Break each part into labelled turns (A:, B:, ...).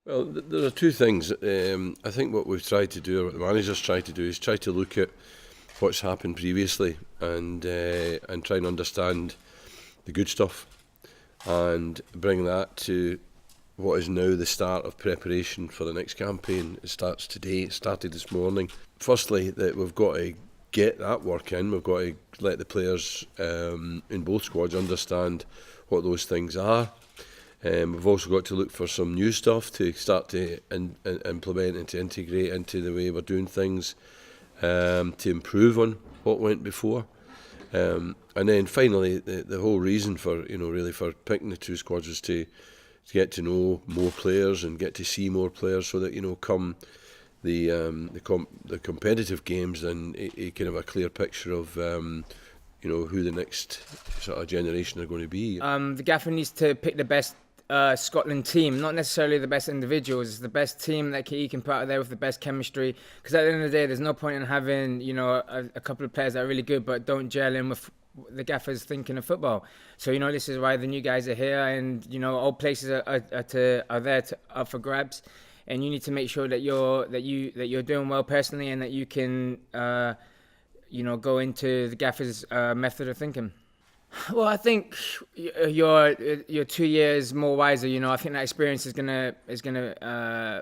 A: Well, there are two things. I think what we've tried to do, or what the managers tried to do, is try to look at what's happened previously and try and understand the good stuff and bring that to what is now the start of preparation for the next campaign. It starts today. It started this morning. Firstly, that we've got to get that work in. We've got to let the players in both squads understand what those things are. We've also got to look for some new stuff to start to implement and to integrate into the way we're doing things, to improve on what went before. And then finally, the whole reason for really for picking the two squads was to get to know more players and get to see more players, so that come the competitive games, then you can have a clear picture of who the next sort of generation are going to be.
B: The gaffer needs to pick the best Scotland team, not necessarily the best individuals. It's the best team that he can put out there with the best chemistry. Because at the end of the day, there's no point in having a couple of players that are really good but don't gel in with the gaffer's thinking of football. So this is why the new guys are here, and old places are there up for grabs. And you need to make sure that you're doing well personally, and that you can go into the gaffer's method of thinking. Well, I think you're 2 years more wiser. I think that experience is gonna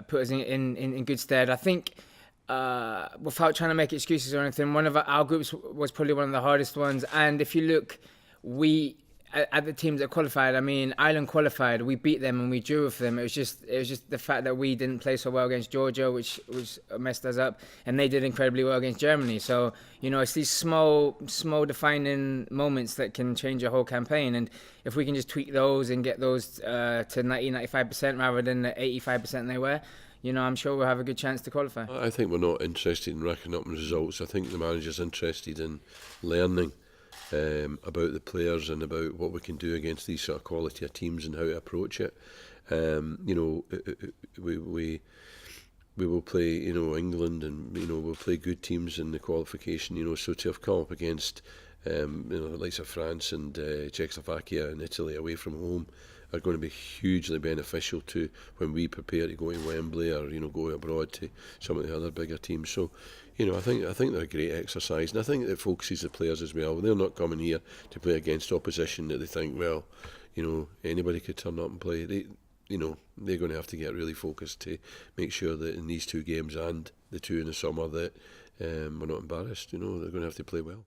B: put us in good stead. I think without trying to make excuses or anything, one of our groups was probably one of the hardest ones. And if you look, we at the teams that qualified. I mean, Ireland qualified. We beat them and we drew with them. It was just the fact that we didn't play so well against Georgia, which messed us up, and they did incredibly well against Germany. So it's these small defining moments that can change a whole campaign. And if we can just tweak those and get those to 90-95% rather than the 85% they were, I'm sure we'll have a good chance to qualify.
A: I think we're not interested in racking up results. I think the manager's interested in learning about the players and about what we can do against these sort of quality of teams and how to approach it. We will play England, and we'll play good teams in the qualification. So to have come up against the likes of France and Czechoslovakia and Italy away from home are going to be hugely beneficial to when we prepare to go to Wembley or go abroad to some of the other bigger teams. So I think they're a great exercise, and I think it focuses the players as well. They're not coming here to play against opposition that they think, well, anybody could turn up and play. They're going to have to get really focused to make sure that in these two games and the two in the summer that we're not embarrassed. They're going to have to play well.